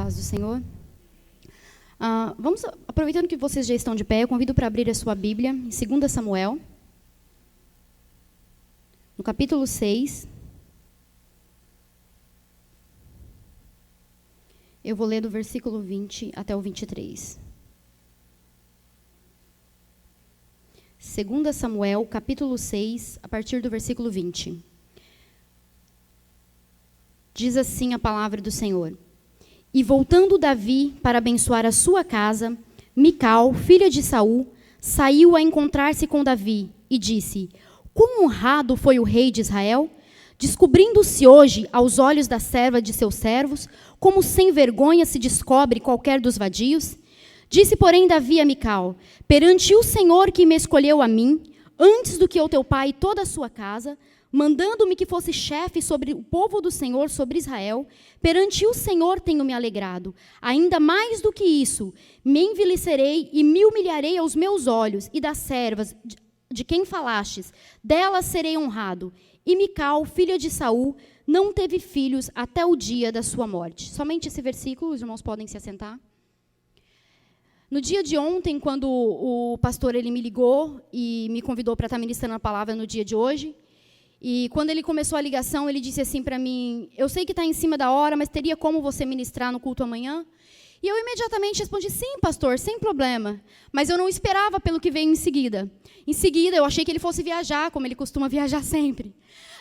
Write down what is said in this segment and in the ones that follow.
paz do Senhor. Aproveitando que vocês já estão de pé, eu convido para abrir a sua Bíblia em 2 Samuel, no capítulo 6. Eu vou ler do versículo 20 até o 23. 2 Samuel, capítulo 6, a partir do versículo 20. Diz assim a palavra do Senhor. E voltando Davi para abençoar a sua casa, Mical, filha de Saul, saiu a encontrar-se com Davi e disse: Quão honrado foi o rei de Israel, descobrindo-se hoje aos olhos da serva de seus servos, como sem vergonha se descobre qualquer dos vadios? Disse, porém, Davi a Mical: perante o Senhor que me escolheu a mim, antes do que o teu pai e toda a sua casa, mandando-me que fosse chefe sobre o povo do Senhor, sobre Israel, perante o Senhor tenho me alegrado. Ainda mais do que isso, me envilecerei e me humilharei aos meus olhos, e das servas de quem falastes, delas serei honrado. E Mical, filha de Saul, não teve filhos até o dia da sua morte. Somente esse versículo, os irmãos podem se assentar. No dia de ontem, quando o pastor ele me ligou e me convidou para estar ministrando a palavra no dia de hoje, e quando ele começou a ligação, ele disse assim para mim: eu sei que está em cima da hora, mas teria como você ministrar no culto amanhã? E eu imediatamente respondi: sim, pastor, sem problema. Mas eu não esperava pelo que veio em seguida. Em seguida, eu achei que ele fosse viajar, como ele costuma viajar sempre.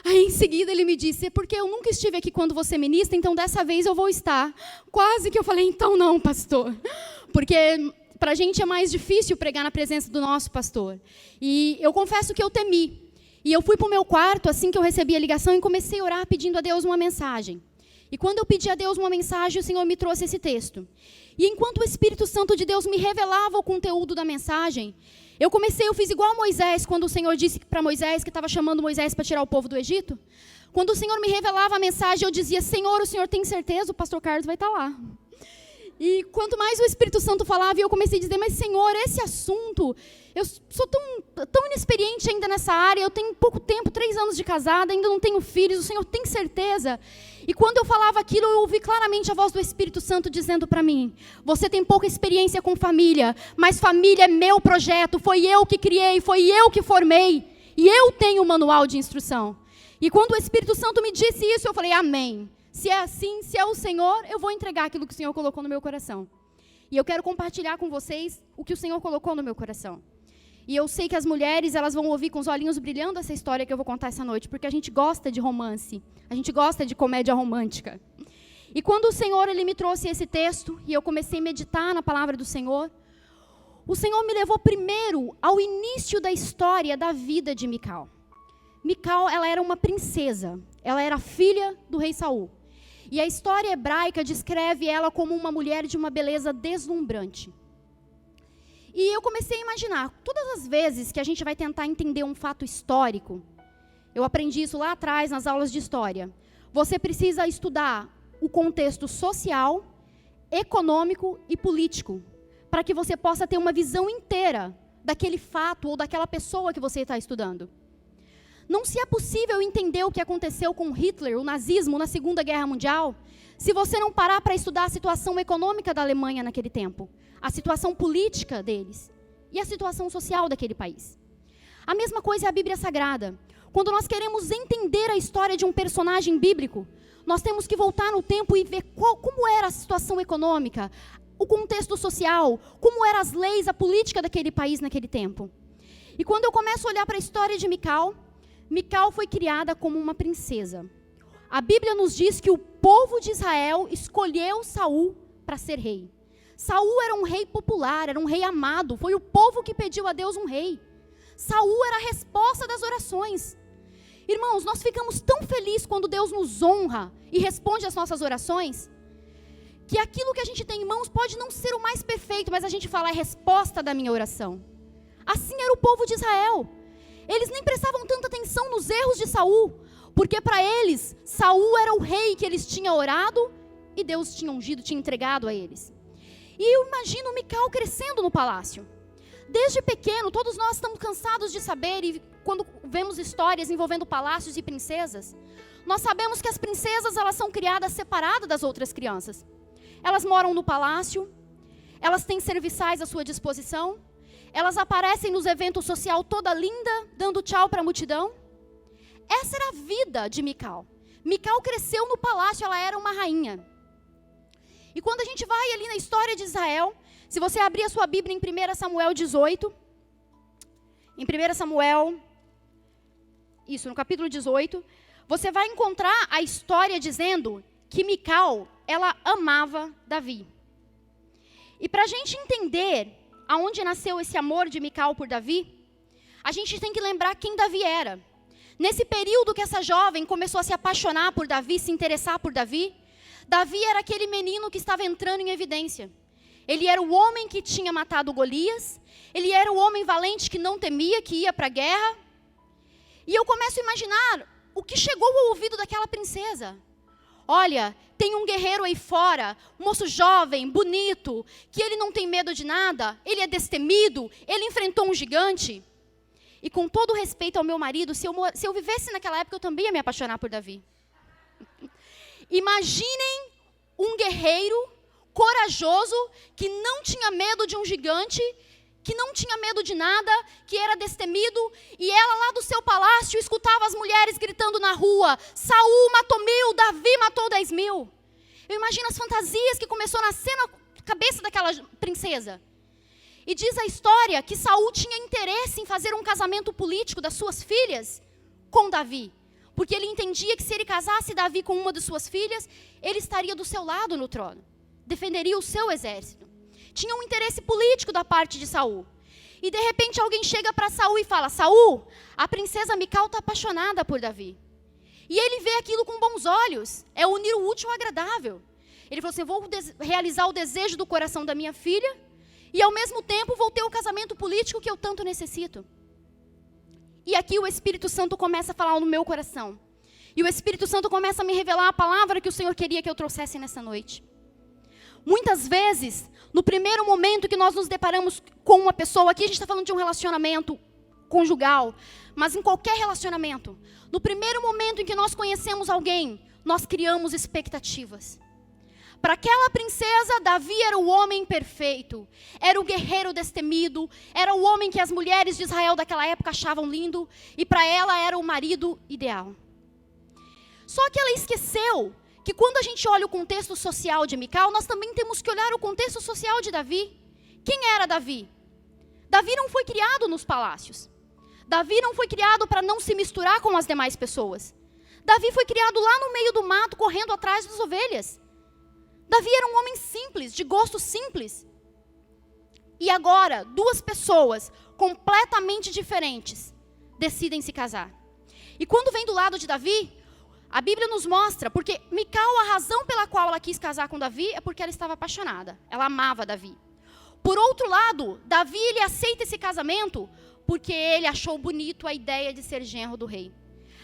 Aí, em seguida, ele me disse: é porque eu nunca estive aqui quando você ministra, então dessa vez eu vou estar. Quase que eu falei: então não, pastor. Porque para a gente é mais difícil pregar na presença do nosso pastor. E eu confesso que eu temi. E eu fui para o meu quarto, assim que eu recebi a ligação, e comecei a orar pedindo a Deus uma mensagem. E quando eu pedi a Deus uma mensagem, o Senhor me trouxe esse texto. E enquanto o Espírito Santo de Deus me revelava o conteúdo da mensagem, eu fiz igual a Moisés, quando o Senhor disse para Moisés, que estava chamando Moisés para tirar o povo do Egito. Quando o Senhor me revelava a mensagem, eu dizia: Senhor, o Senhor tem certeza? O pastor Carlos vai estar lá. E quanto mais o Espírito Santo falava, eu comecei a dizer: mas Senhor, esse assunto, eu sou tão inexperiente ainda nessa área, eu tenho pouco tempo, 3 anos de casada, ainda não tenho filhos, o Senhor tem certeza? E quando eu falava aquilo, eu ouvi claramente a voz do Espírito Santo dizendo para mim: você tem pouca experiência com família, mas família é meu projeto, foi eu que criei, foi eu que formei, e eu tenho o manual de instrução. E quando o Espírito Santo me disse isso, eu falei: amém. Se é assim, se é o Senhor, eu vou entregar aquilo que o Senhor colocou no meu coração. E eu quero compartilhar com vocês o que o Senhor colocou no meu coração. E eu sei que as mulheres, elas vão ouvir com os olhinhos brilhando essa história que eu vou contar essa noite, porque a gente gosta de romance, a gente gosta de comédia romântica. E quando o Senhor ele me trouxe esse texto, e eu comecei a meditar na palavra do Senhor, o Senhor me levou primeiro ao início da história da vida de Mical. Mical, ela era uma princesa, ela era filha do rei Saul. E a história hebraica descreve ela como uma mulher de uma beleza deslumbrante. E eu comecei a imaginar, todas as vezes que a gente vai tentar entender um fato histórico, eu aprendi isso lá atrás nas aulas de história, você precisa estudar o contexto social, econômico e político, para que você possa ter uma visão inteira daquele fato ou daquela pessoa que você está estudando. Não se é possível entender o que aconteceu com Hitler, o nazismo, na Segunda Guerra Mundial, se você não parar para estudar a situação econômica da Alemanha naquele tempo, a situação política deles e a situação social daquele país. A mesma coisa é a Bíblia Sagrada. Quando nós queremos entender a história de um personagem bíblico, nós temos que voltar no tempo e ver como era a situação econômica, o contexto social, como eram as leis, a política daquele país naquele tempo. E quando eu começo a olhar para a história de Mical foi criada como uma princesa. A Bíblia nos diz que o povo de Israel escolheu Saul para ser rei. Saul era um rei popular, era um rei amado, foi o povo que pediu a Deus um rei. Saul era a resposta das orações. Irmãos, nós ficamos tão felizes quando Deus nos honra e responde às nossas orações, que aquilo que a gente tem em mãos pode não ser o mais perfeito, mas a gente fala: é resposta da minha oração. Assim era o povo de Israel. Eles nem prestavam tanta atenção nos erros de Saul, porque para eles, Saul era o rei que eles tinham orado e Deus tinha ungido, tinha entregado a eles. E eu imagino Mical crescendo no palácio. Desde pequeno, todos nós estamos cansados de saber, e quando vemos histórias envolvendo palácios e princesas, nós sabemos que as princesas elas são criadas separadas das outras crianças. Elas moram no palácio, elas têm serviçais à sua disposição, elas aparecem nos eventos sociais toda linda, dando tchau para a multidão. Essa era a vida de Mical. Mical cresceu no palácio, ela era uma rainha. E quando a gente vai ali na história de Israel, se você abrir a sua Bíblia em 1 Samuel 18, em 1 Samuel, no capítulo 18, você vai encontrar a história dizendo que Mical, ela amava Davi. E para a gente entender aonde nasceu esse amor de Mical por Davi, a gente tem que lembrar quem Davi era. Nesse período que essa jovem começou a se apaixonar por Davi, se interessar por Davi, Davi era aquele menino que estava entrando em evidência. Ele era o homem que tinha matado Golias, ele era o homem valente que não temia, que ia para a guerra. E eu começo a imaginar o que chegou ao ouvido daquela princesa. Olha, tem um guerreiro aí fora, um moço jovem, bonito, que ele não tem medo de nada, ele é destemido, ele enfrentou um gigante. E com todo respeito ao meu marido, se eu vivesse naquela época, eu também ia me apaixonar por Davi. Imaginem um guerreiro corajoso, que não tinha medo de um gigante, que não tinha medo de nada, que era destemido, e ela lá do seu palácio escutava as mulheres gritando na rua: Saul matou 1000, Davi matou 10.000. Eu imagino as fantasias que começou a nascer na cabeça daquela princesa. E diz a história que Saul tinha interesse em fazer um casamento político das suas filhas com Davi, porque ele entendia que se ele casasse Davi com uma de suas filhas, ele estaria do seu lado no trono, defenderia o seu exército. Tinha um interesse político da parte de Saul. E de repente alguém chega para Saul e fala: Saul, a princesa Mical está apaixonada por Davi. E ele vê aquilo com bons olhos, é unir o útil ao agradável. Ele falou assim: eu vou realizar o desejo do coração da minha filha, e ao mesmo tempo vou ter o casamento político que eu tanto necessito. E aqui o Espírito Santo começa a falar no meu coração. E o Espírito Santo começa a me revelar a palavra que o Senhor queria que eu trouxesse nessa noite. Muitas vezes, no primeiro momento que nós nos deparamos com uma pessoa, aqui a gente está falando de um relacionamento conjugal, mas em qualquer relacionamento, no primeiro momento em que nós conhecemos alguém, nós criamos expectativas. Para aquela princesa, Davi era o homem perfeito, era o guerreiro destemido, era o homem que as mulheres de Israel daquela época achavam lindo, e para ela era o marido ideal. Só que ela esqueceu que quando a gente olha o contexto social de Mical, nós também temos que olhar o contexto social de Davi. Quem era Davi? Davi não foi criado nos palácios. Davi não foi criado para não se misturar com as demais pessoas. Davi foi criado lá no meio do mato, correndo atrás das ovelhas. Davi era um homem simples, de gosto simples. E agora, duas pessoas completamente diferentes decidem se casar. E quando vem do lado de Davi, a Bíblia nos mostra, porque Mical, a razão pela qual ela quis casar com Davi é porque ela estava apaixonada. Ela amava Davi. Por outro lado, Davi, ele aceita esse casamento porque ele achou bonito a ideia de ser genro do rei.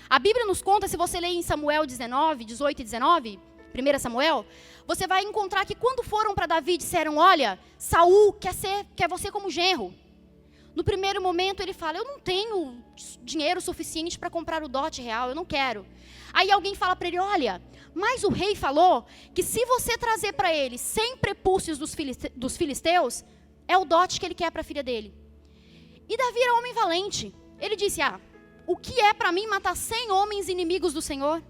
A Bíblia nos conta, se você ler em Samuel 19, 18 e 19, 1 Samuel, você vai encontrar que quando foram para Davi e disseram: olha, Saul quer você como genro. No primeiro momento ele fala: eu não tenho dinheiro suficiente para comprar o dote real, eu não quero. Aí alguém fala para ele: olha, mas o rei falou que se você trazer para ele 100 prepúcios dos filisteus, é o dote que ele quer para a filha dele. E Davi era homem valente. Ele disse: o que é para mim matar 100 homens inimigos do Senhor?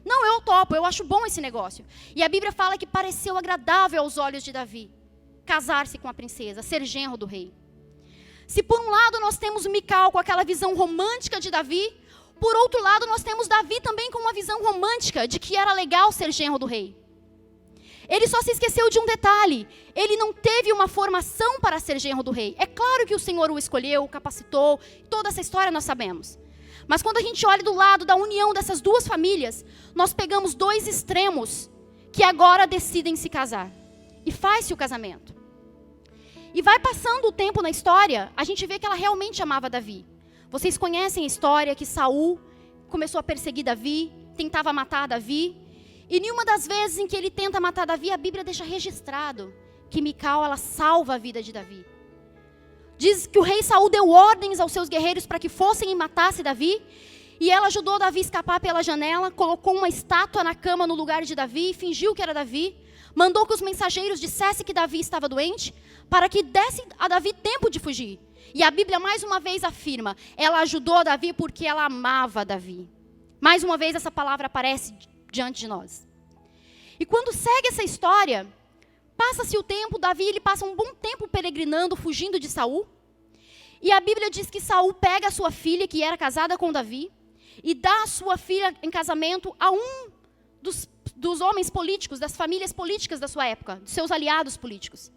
Não, eu topo, eu acho bom esse negócio. E a Bíblia fala que pareceu agradável aos olhos de Davi casar-se com a princesa, ser genro do rei. Se por um lado nós temos Mical com aquela visão romântica de Davi, por outro lado nós temos Davi também com uma visão romântica de que era legal ser genro do rei. Ele só se esqueceu de um detalhe: ele não teve uma formação para ser genro do rei. É claro que o Senhor o escolheu, o capacitou, toda essa história nós sabemos. Mas quando a gente olha do lado da união dessas duas famílias, nós pegamos dois extremos que agora decidem se casar. E faz-se o casamento. E vai passando o tempo na história, a gente vê que ela realmente amava Davi. Vocês conhecem a história que Saul começou a perseguir Davi, tentava matar Davi. E nenhuma das vezes em que ele tenta matar Davi, a Bíblia deixa registrado que Mical, ela salva a vida de Davi. Diz que o rei Saul deu ordens aos seus guerreiros para que fossem e matassem Davi. E ela ajudou Davi a escapar pela janela, colocou uma estátua na cama no lugar de Davi, fingiu que era Davi, mandou que os mensageiros dissessem que Davi estava doente, para que desse a Davi tempo de fugir. E a Bíblia mais uma vez afirma, ela ajudou Davi porque ela amava Davi. Mais uma vez essa palavra aparece diante de nós. E quando segue essa história, passa-se o tempo, Davi ele passa um bom tempo peregrinando, fugindo de Saul. E a Bíblia diz que Saul pega a sua filha, que era casada com Davi, e dá a sua filha em casamento a um dos homens políticos, das famílias políticas da sua época, dos seus aliados políticos.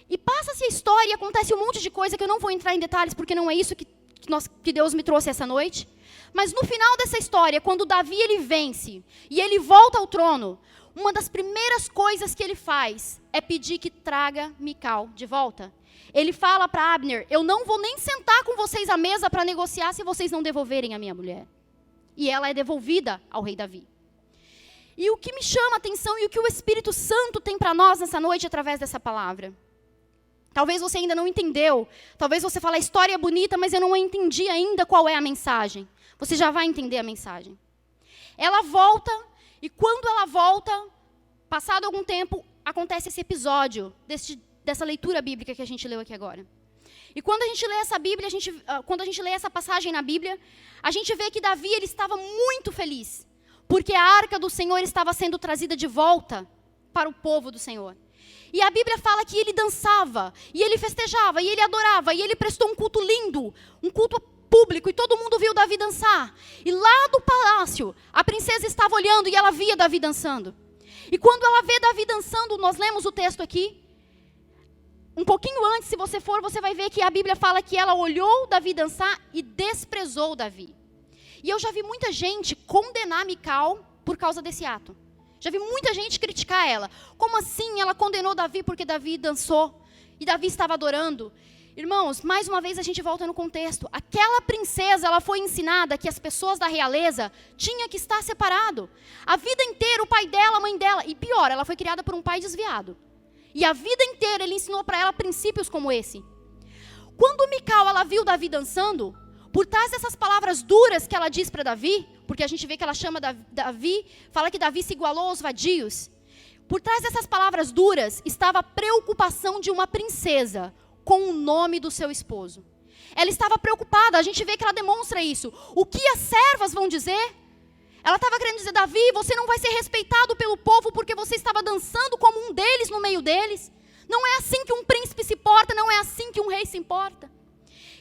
E passa-se a história e acontece um monte de coisa que eu não vou entrar em detalhes, porque não é isso que Deus me trouxe essa noite. Mas no final dessa história, quando Davi ele vence e ele volta ao trono, uma das primeiras coisas que ele faz é pedir que traga Mical de volta. Ele fala para Abner, eu não vou nem sentar com vocês à mesa para negociar se vocês não devolverem a minha mulher. E ela é devolvida ao rei Davi. E o que me chama a atenção e o que o Espírito Santo tem para nós nessa noite através dessa palavra. Talvez você ainda não entendeu, talvez você fale a história é bonita, mas eu não entendi ainda qual é a mensagem. Você já vai entender a mensagem. Ela volta, e quando ela volta, passado algum tempo, acontece esse episódio dessa leitura bíblica que a gente leu aqui agora. E quando a gente lê essa Bíblia, quando a gente lê essa passagem na Bíblia, a gente vê que Davi ele estava muito feliz, porque a arca do Senhor estava sendo trazida de volta para o povo do Senhor. E a Bíblia fala que ele dançava, e ele festejava, e ele adorava, e ele prestou um culto lindo, um culto público, e todo mundo viu Davi dançar. E lá do palácio, a princesa estava olhando e ela via Davi dançando. E quando ela vê Davi dançando, nós lemos o texto aqui, um pouquinho antes, se você for, você vai ver que a Bíblia fala que ela olhou Davi dançar e desprezou Davi. E eu já vi muita gente condenar Mical por causa desse ato. Já vi muita gente criticar ela. Como assim ela condenou Davi porque Davi dançou e Davi estava adorando? Irmãos, mais uma vez a gente volta no contexto. Aquela princesa, ela foi ensinada que as pessoas da realeza tinham que estar separado. A vida inteira, o pai dela, a mãe dela, e pior, ela foi criada por um pai desviado. E a vida inteira ele ensinou para ela princípios como esse. Quando Mical, ela viu Davi dançando, por trás dessas palavras duras que ela diz para Davi, porque a gente vê que ela chama Davi, fala que Davi se igualou aos vadios. Por trás dessas palavras duras estava a preocupação de uma princesa com o nome do seu esposo. Ela estava preocupada, a gente vê que ela demonstra isso. O que as servas vão dizer? Ela estava querendo dizer, Davi, você não vai ser respeitado pelo povo porque você estava dançando como um deles no meio deles. Não é assim que um príncipe se porta, não é assim que um rei se importa.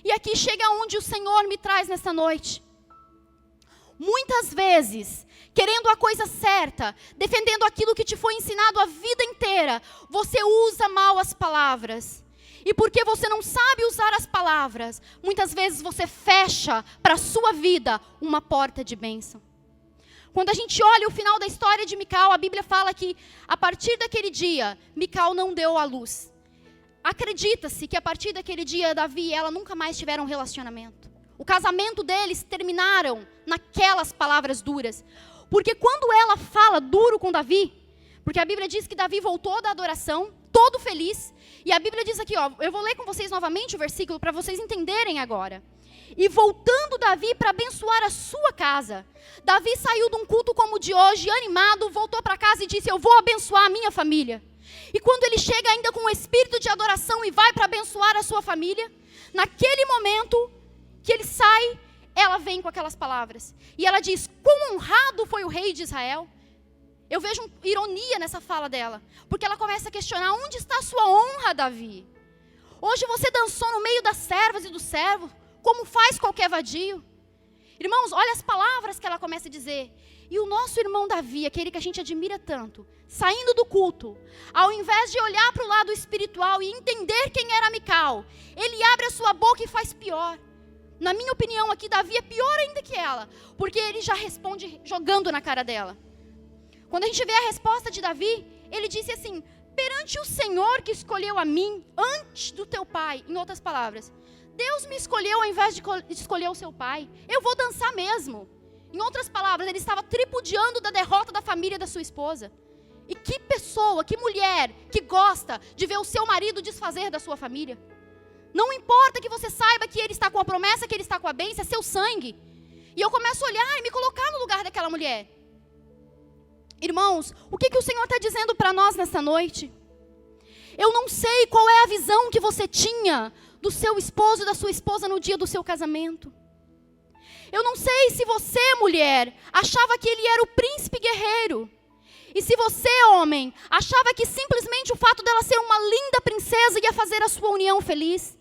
E aqui chega onde o Senhor me traz nessa noite. Muitas vezes, querendo a coisa certa, defendendo aquilo que te foi ensinado a vida inteira, você usa mal as palavras. E porque você não sabe usar as palavras, muitas vezes você fecha para a sua vida uma porta de bênção. Quando a gente olha o final da história de Mical, a Bíblia fala que a partir daquele dia, Mical não deu à luz. Acredita-se que a partir daquele dia, Davi e ela nunca mais tiveram um relacionamento. O casamento deles terminaram naquelas palavras duras. Porque quando ela fala duro com Davi, porque a Bíblia diz que Davi voltou da adoração, todo feliz. E a Bíblia diz aqui, ó, eu vou ler com vocês novamente o versículo para vocês entenderem agora. E voltando Davi para abençoar a sua casa. Davi saiu de um culto como o de hoje, animado, voltou para casa e disse, eu vou abençoar a minha família. E quando ele chega ainda com o espírito de adoração e vai para abençoar a sua família, naquele momento que ele sai, ela vem com aquelas palavras. E ela diz, quão honrado foi o rei de Israel. Eu vejo ironia nessa fala dela, porque ela começa a questionar, onde está a sua honra, Davi? Hoje você dançou no meio das servas e dos servos, como faz qualquer vadio. Irmãos, olha as palavras que ela começa a dizer. E o nosso irmão Davi, aquele que a gente admira tanto, saindo do culto, ao invés de olhar para o lado espiritual e entender quem era Mical, ele abre a sua boca e faz pior. Na minha opinião aqui, Davi é pior ainda que ela, porque ele já responde jogando na cara dela. Quando a gente vê a resposta de Davi, ele disse assim, perante o Senhor que escolheu a mim antes do teu pai, em outras palavras, Deus me escolheu ao invés de escolher o seu pai, eu vou dançar mesmo. Em outras palavras, ele estava tripudiando da derrota da família da sua esposa. E que pessoa, que mulher, que gosta de ver o seu marido desfazer da sua família. Não importa que você saiba que ele está com a promessa, que ele está com a bênção, é seu sangue. E eu começo a olhar e me colocar no lugar daquela mulher. Irmãos, o que o Senhor está dizendo para nós nessa noite? Eu não sei qual é a visão que você tinha do seu esposo e da sua esposa no dia do seu casamento. Eu não sei se você, mulher, achava que ele era o príncipe guerreiro. E se você, homem, achava que simplesmente o fato dela ser uma linda princesa ia fazer a sua união feliz.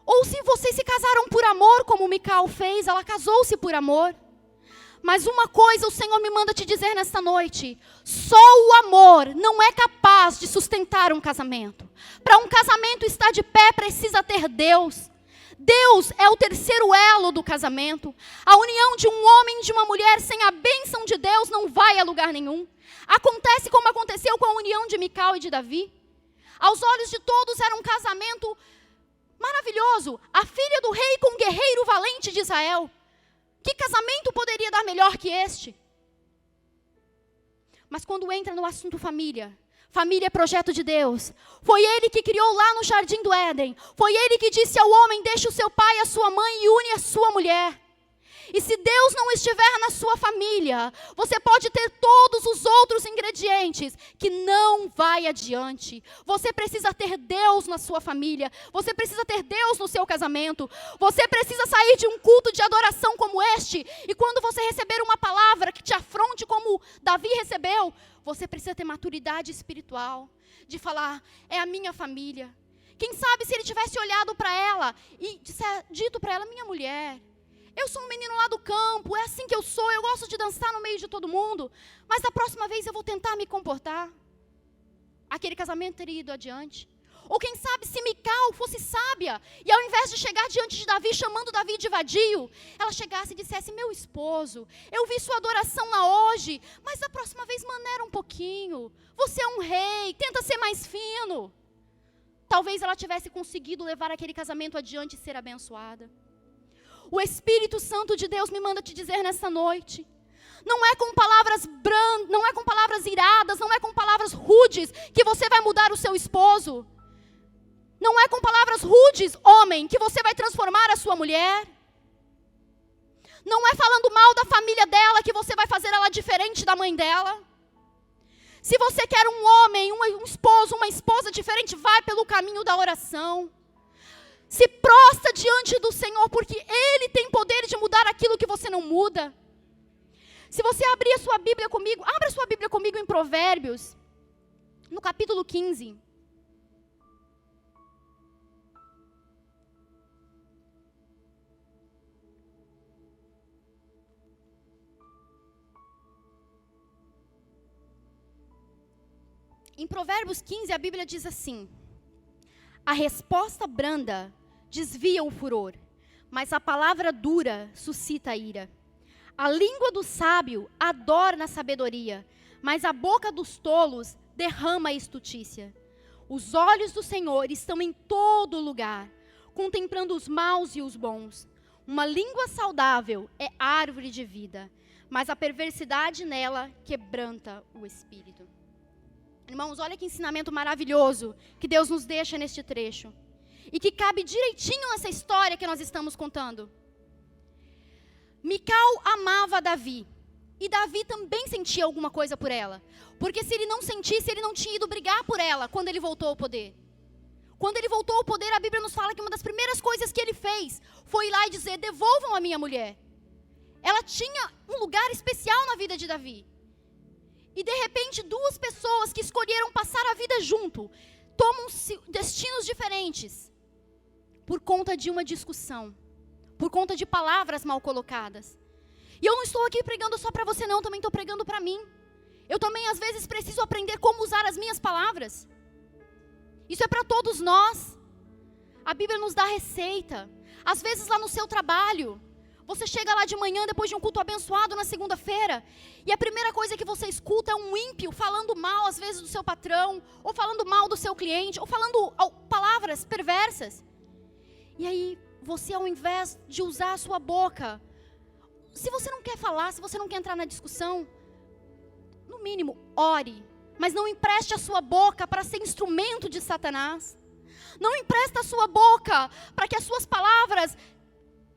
Ou se vocês se casaram por amor, como Mical fez, ela casou-se por amor. Mas uma coisa o Senhor me manda te dizer nesta noite: só o amor não é capaz de sustentar um casamento. Para um casamento estar de pé, precisa ter Deus. Deus é o terceiro elo do casamento. A união de um homem e de uma mulher sem a bênção de Deus não vai a lugar nenhum. Acontece como aconteceu com a união de Mical e de Davi. Aos olhos de todos era um casamento maravilhoso. A filha do rei com o guerreiro valente de Israel. Que casamento poderia dar melhor que este? Mas quando entra no assunto família, família é projeto de Deus. Foi Ele que criou lá no Jardim do Éden. Foi Ele que disse ao homem: deixe o seu pai e a sua mãe e une a sua mulher. E se Deus não estiver na sua família, você pode ter todos os outros ingredientes que não vai adiante. Você precisa ter Deus na sua família. Você precisa ter Deus no seu casamento. Você precisa sair de um culto de adoração como este. E quando você receber uma palavra que te afronte como Davi recebeu, você precisa ter maturidade espiritual. De falar: é a minha família. Quem sabe se ele tivesse olhado para ela e dito para ela: minha mulher, eu sou um menino lá do campo, é assim que eu sou, eu gosto de dançar no meio de todo mundo, mas da próxima vez eu vou tentar me comportar. Aquele casamento teria ido adiante. Ou quem sabe se Mical fosse sábia, e ao invés de chegar diante de Davi, chamando Davi de vadio, ela chegasse e dissesse: meu esposo, eu vi sua adoração lá hoje, mas da próxima vez maneira um pouquinho, você é um rei, tenta ser mais fino. Talvez ela tivesse conseguido levar aquele casamento adiante e ser abençoada. O Espírito Santo de Deus me manda te dizer nessa noite: não é com palavras não é com palavras iradas, não é com palavras rudes que você vai mudar o seu esposo. Não é com palavras rudes, homem, que você vai transformar a sua mulher. Não é falando mal da família dela que você vai fazer ela diferente da mãe dela. Se você quer um homem, um esposo, uma esposa diferente, vai pelo caminho da oração. Se prostra diante do Senhor, porque Ele tem poder de mudar aquilo que você não muda. Se você abrir a sua Bíblia comigo, abra a sua Bíblia comigo em Provérbios, no capítulo 15. Em Provérbios 15, a Bíblia diz assim: a resposta branda desvia o furor, mas a palavra dura suscita a ira. A língua do sábio adorna a sabedoria, mas a boca dos tolos derrama a estutícia. Os olhos do Senhor estão em todo lugar, contemplando os maus e os bons. Uma língua saudável é árvore de vida, mas a perversidade nela quebranta o espírito. Irmãos, olha que ensinamento maravilhoso que Deus nos deixa neste trecho. E que cabe direitinho nessa história que nós estamos contando. Mical amava Davi. E Davi também sentia alguma coisa por ela. Porque se ele não sentisse, ele não tinha ido brigar por ela quando ele voltou ao poder. Quando ele voltou ao poder, a Bíblia nos fala que uma das primeiras coisas que ele fez foi ir lá e dizer: devolvam a minha mulher. Ela tinha um lugar especial na vida de Davi. E de repente, duas pessoas que escolheram passar a vida junto, tomam destinos diferentes. Por conta de uma discussão. Por conta de palavras mal colocadas. E eu não estou aqui pregando só para você não, também estou pregando para mim. Eu também às vezes preciso aprender como usar as minhas palavras. Isso é para todos nós. A Bíblia nos dá receita. Às vezes lá no seu trabalho, você chega lá de manhã depois de um culto abençoado na segunda-feira, e a primeira coisa que você escuta é um ímpio falando mal às vezes do seu patrão, ou falando mal do seu cliente, ou falando palavras perversas. E aí você, ao invés de usar a sua boca, se você não quer falar, se você não quer entrar na discussão, no mínimo, ore. Mas não empreste a sua boca para ser instrumento de Satanás. Não empreste a sua boca para que as suas palavras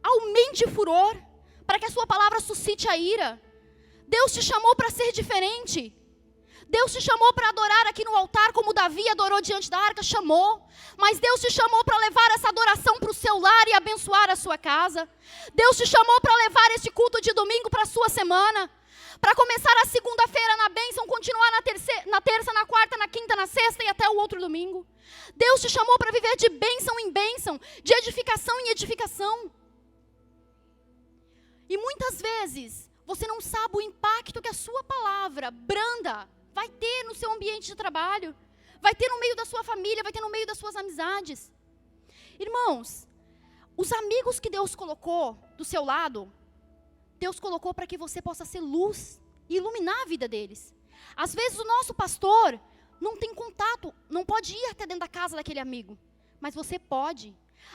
aumente o furor, para que a sua palavra suscite a ira. Deus te chamou para ser diferente. Deus te chamou para adorar aqui no altar, como Davi adorou diante da arca, chamou. Mas Deus te chamou para levar essa adoração para o seu lar e abençoar a sua casa. Deus te chamou para levar esse culto de domingo para a sua semana. Para começar a segunda-feira na bênção, continuar na terça, na quarta, na quinta, na sexta e até o outro domingo. Deus te chamou para viver de bênção em bênção, de edificação em edificação. E muitas vezes, você não sabe o impacto que a sua palavra branda vai ter no seu ambiente de trabalho, vai ter no meio da sua família, vai ter no meio das suas amizades. Irmãos, os amigos que Deus colocou do seu lado, Deus colocou para que você possa ser luz e iluminar a vida deles. Às vezes o nosso pastor não tem contato, não pode ir até dentro da casa daquele amigo, mas você pode.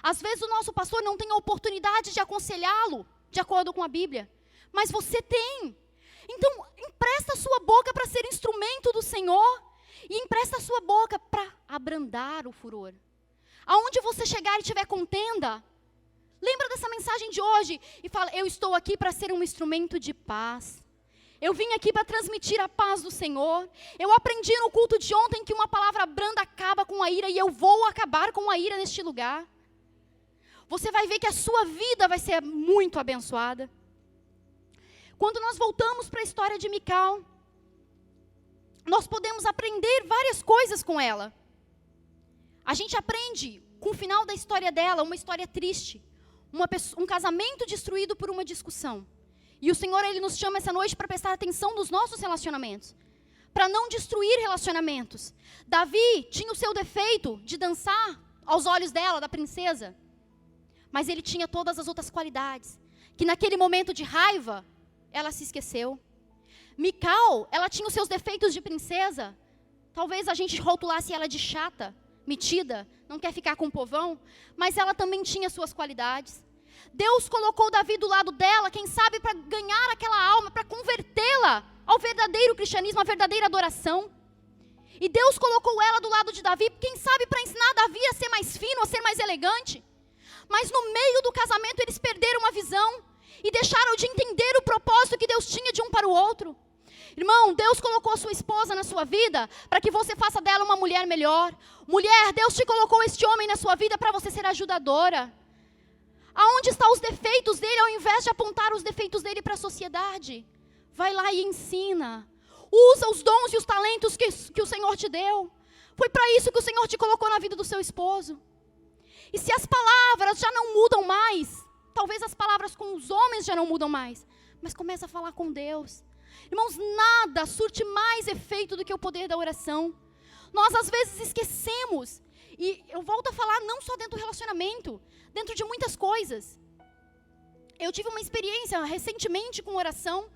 Às vezes o nosso pastor não tem a oportunidade de aconselhá-lo, de acordo com a Bíblia, mas você tem. Então, empresta a sua boca para ser instrumento do Senhor e empresta a sua boca para abrandar o furor. Aonde você chegar e tiver contenda, lembra dessa mensagem de hoje e fala: eu estou aqui para ser um instrumento de paz. Eu vim aqui para transmitir a paz do Senhor. Eu aprendi no culto de ontem que uma palavra branda acaba com a ira e eu vou acabar com a ira neste lugar. Você vai ver que a sua vida vai ser muito abençoada. Quando nós voltamos para a história de Mical, nós podemos aprender várias coisas com ela. A gente aprende com o final da história dela, uma história triste. Um casamento destruído por uma discussão. E o Senhor, Ele nos chama essa noite para prestar atenção nos nossos relacionamentos. Para não destruir relacionamentos. Davi tinha o seu defeito de dançar aos olhos dela, da princesa. Mas ele tinha todas as outras qualidades. Que naquele momento de raiva, ela se esqueceu. Mical, ela tinha os seus defeitos de princesa. Talvez a gente rotulasse ela de chata, metida, não quer ficar com o povão. Mas ela também tinha suas qualidades. Deus colocou Davi do lado dela, quem sabe para ganhar aquela alma, para convertê-la ao verdadeiro cristianismo, à verdadeira adoração. E Deus colocou ela do lado de Davi, quem sabe para ensinar Davi a ser mais fino, a ser mais elegante. Mas no meio do casamento eles perderam a visão e deixaram de entender o propósito que Deus tinha de um para o outro. Irmão, Deus colocou a sua esposa na sua vida para que você faça dela uma mulher melhor. Mulher, Deus te colocou este homem na sua vida para você ser ajudadora. Aonde estão os defeitos dele, ao invés de apontar os defeitos dele para a sociedade? Vai lá e ensina. Usa os dons e os talentos que o Senhor te deu. Foi para isso que o Senhor te colocou na vida do seu esposo. E se as palavras já não mudam mais, talvez as palavras com os homens já não mudam mais, mas começa a falar com Deus. Irmãos, nada surte mais efeito do que o poder da oração. Nós às vezes esquecemos. E eu volto a falar não só dentro do relacionamento, dentro de muitas coisas. Eu tive uma experiência recentemente com oração.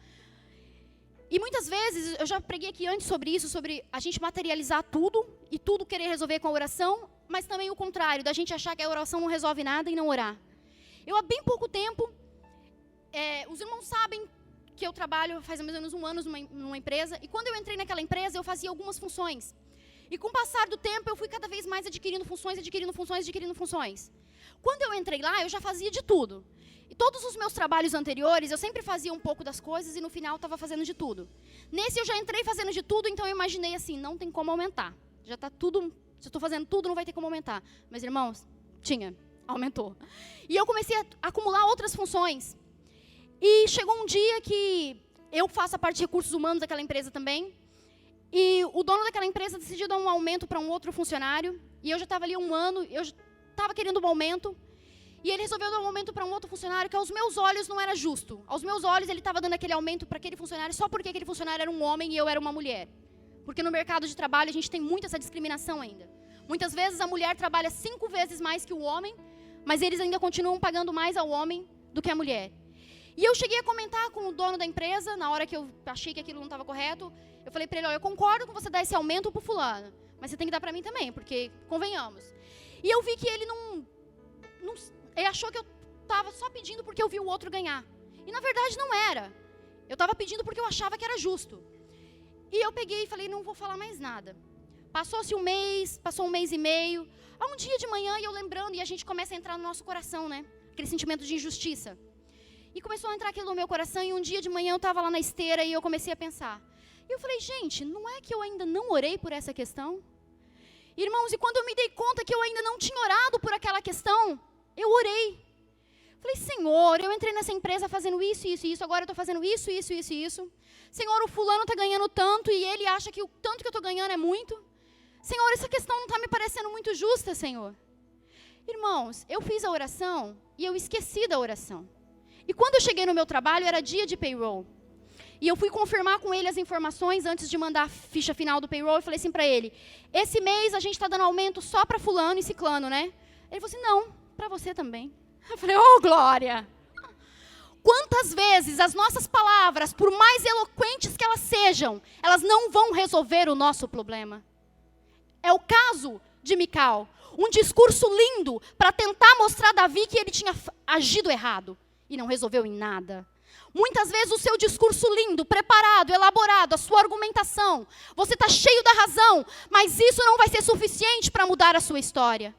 E muitas vezes, eu já preguei aqui antes sobre isso, sobre a gente materializar tudo e tudo querer resolver com a oração, mas também o contrário, da gente achar que a oração não resolve nada e não orar. Eu há bem pouco tempo, os irmãos sabem que eu trabalho faz mais ou menos 1 ano numa empresa, e quando eu entrei naquela empresa, eu fazia algumas funções. E com o passar do tempo, eu fui cada vez mais adquirindo funções. Quando eu entrei lá, eu já fazia de tudo. E todos os meus trabalhos anteriores, eu sempre fazia um pouco das coisas e no final estava fazendo de tudo. Nesse eu já entrei fazendo de tudo, então eu imaginei assim, não tem como aumentar. Já está tudo, se eu estou fazendo tudo, não vai ter como aumentar. Mas irmãos, aumentou. E eu comecei a acumular outras funções. E chegou um dia que eu faço a parte de recursos humanos daquela empresa também. E o dono daquela empresa decidiu dar um aumento para um outro funcionário. E eu já estava ali 1 ano, eu estava querendo um aumento. E ele resolveu dar um aumento para um outro funcionário que aos meus olhos não era justo. Aos meus olhos ele estava dando aquele aumento para aquele funcionário só porque aquele funcionário era um homem e eu era uma mulher. Porque no mercado de trabalho a gente tem muito essa discriminação ainda. Muitas vezes a mulher trabalha 5 vezes mais que o homem, mas eles ainda continuam pagando mais ao homem do que a mulher. E eu cheguei a comentar com o dono da empresa, na hora que eu achei que aquilo não estava correto. Eu falei para ele, eu concordo com você dar esse aumento para o fulano, mas você tem que dar para mim também, porque convenhamos. E eu vi que ele ele achou que eu estava só pedindo porque eu vi o outro ganhar. E na verdade não era. Eu estava pedindo porque eu achava que era justo. E eu peguei e falei, não vou falar mais nada. Passou-se 1 mês, passou 1 mês e meio. Há um dia de manhã, e eu lembrando, e a gente começa a entrar no nosso coração, né? Aquele sentimento de injustiça. E começou a entrar aquilo no meu coração, e um dia de manhã eu estava lá na esteira e eu comecei a pensar. E eu falei, gente, não é que eu ainda não orei por essa questão? Irmãos, e quando eu me dei conta que eu ainda não tinha orado por aquela questão, eu orei. Falei, Senhor, eu entrei nessa empresa fazendo isso, isso e isso, agora eu estou fazendo isso, isso, isso e isso. Senhor, o fulano está ganhando tanto e ele acha que o tanto que eu estou ganhando é muito. Senhor, essa questão não está me parecendo muito justa, Senhor. Irmãos, eu fiz a oração e eu esqueci da oração. E quando eu cheguei no meu trabalho, era dia de payroll. E eu fui confirmar com ele as informações antes de mandar a ficha final do payroll. Eu falei assim para ele, esse mês a gente está dando aumento só para fulano e ciclano, né? Ele falou assim, não, para você também. Eu falei, oh glória! Quantas vezes as nossas palavras, por mais eloquentes que elas sejam, elas não vão resolver o nosso problema. É o caso de Mical. Um discurso lindo para tentar mostrar a Davi que ele tinha agido errado. E não resolveu em nada. Muitas vezes o seu discurso lindo, preparado, elaborado, a sua argumentação, você está cheio da razão, mas isso não vai ser suficiente para mudar a sua história.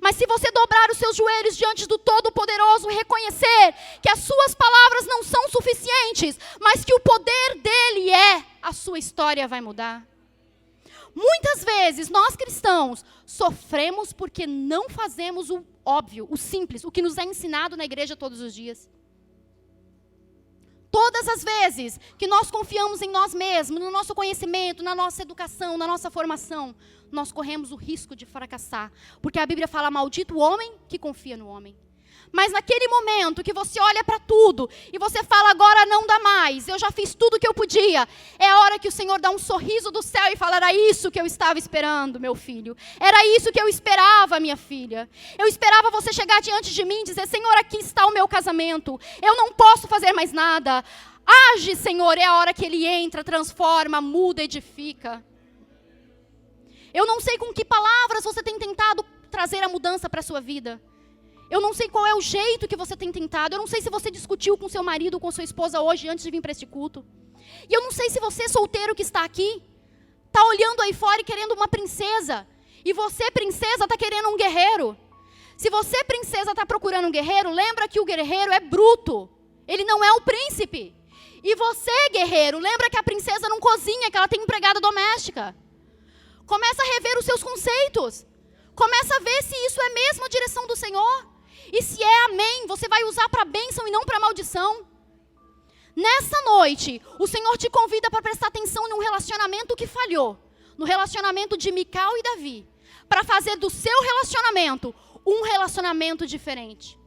Mas se você dobrar os seus joelhos diante do Todo-Poderoso e reconhecer que as suas palavras não são suficientes, mas que o poder dele é, a sua história vai mudar. Muitas vezes nós cristãos sofremos porque não fazemos o óbvio, o simples, o que nos é ensinado na igreja todos os dias. Todas as vezes que nós confiamos em nós mesmos, no nosso conhecimento, na nossa educação, na nossa formação, nós corremos o risco de fracassar. Porque a Bíblia fala, maldito o homem que confia no homem. Mas naquele momento que você olha para tudo e você fala, agora não dá mais, eu já fiz tudo o que eu podia, é a hora que o Senhor dá um sorriso do céu e fala, era isso que eu estava esperando, meu filho. Era isso que eu esperava, minha filha. Eu esperava você chegar diante de mim e dizer, Senhor, aqui está o meu casamento. Eu não posso fazer mais nada. Age, Senhor, é a hora que Ele entra, transforma, muda, edifica. Eu não sei com que palavras você tem tentado trazer a mudança para a sua vida. Eu não sei qual é o jeito que você tem tentado. Eu não sei se você discutiu com seu marido ou com sua esposa hoje antes de vir para este culto. E eu não sei se você, solteiro que está aqui, está olhando aí fora e querendo uma princesa. E você, princesa, está querendo um guerreiro. Se você, princesa, está procurando um guerreiro, lembra que o guerreiro é bruto. Ele não é o príncipe. E você, guerreiro, lembra que a princesa não cozinha, que ela tem empregada doméstica. Começa a rever os seus conceitos. Começa a ver se isso é mesmo a direção do Senhor. E se é amém, você vai usar para bênção e não para maldição. Nessa noite, o Senhor te convida para prestar atenção num relacionamento que falhou. No relacionamento de Mical e Davi. Para fazer do seu relacionamento um relacionamento diferente.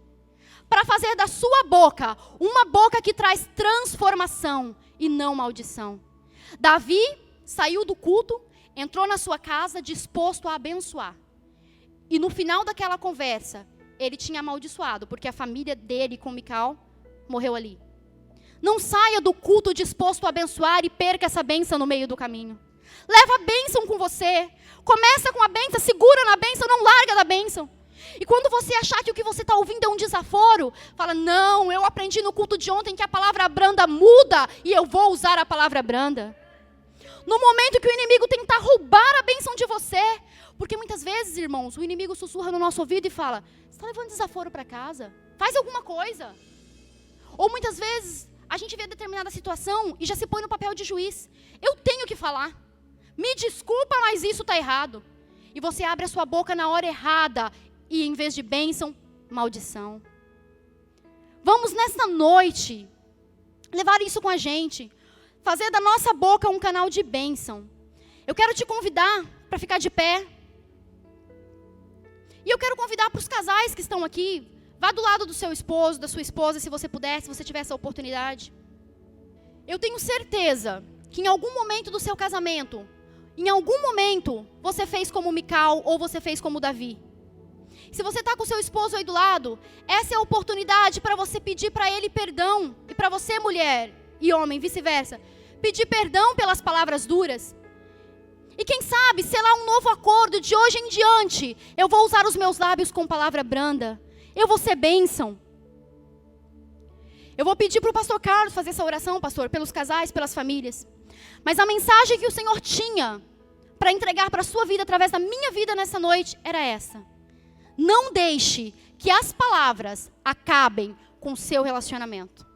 Para fazer da sua boca uma boca que traz transformação e não maldição. Davi saiu do culto, entrou na sua casa disposto a abençoar. E no final daquela conversa, ele tinha amaldiçoado, porque a família dele com Mical morreu ali. Não saia do culto disposto a abençoar e perca essa bênção no meio do caminho. Leva a bênção com você. Começa com a bênção, segura na bênção, não larga da bênção. E quando você achar que o que você está ouvindo é um desaforo, fala, não, eu aprendi no culto de ontem que a palavra branda muda e eu vou usar a palavra branda. No momento que o inimigo tentar roubar a bênção de você, porque muitas vezes, irmãos, o inimigo sussurra no nosso ouvido e fala, você está levando desaforo para casa? Faz alguma coisa. Ou muitas vezes, a gente vê determinada situação e já se põe no papel de juiz. Eu tenho que falar. Me desculpa, mas isso está errado. E você abre a sua boca na hora errada e em vez de bênção, maldição. Vamos nesta noite levar isso com a gente. Fazer da nossa boca um canal de bênção. Eu quero te convidar para ficar de pé. E eu quero convidar para os casais que estão aqui. Vá do lado do seu esposo, da sua esposa, se você puder, se você tiver essa oportunidade. Eu tenho certeza que em algum momento do seu casamento, em algum momento, você fez como Mical ou você fez como Davi. Se você está com o seu esposo aí do lado, essa é a oportunidade para você pedir para ele perdão. E para você, mulher e homem, vice-versa, pedir perdão pelas palavras duras. E quem sabe, selar um novo acordo de hoje em diante. Eu vou usar os meus lábios com palavra branda. Eu vou ser bênção. Eu vou pedir para o pastor Carlos fazer essa oração, pastor, pelos casais, pelas famílias. Mas a mensagem que o Senhor tinha para entregar para a sua vida, através da minha vida nessa noite, era essa. Não deixe que as palavras acabem com o seu relacionamento.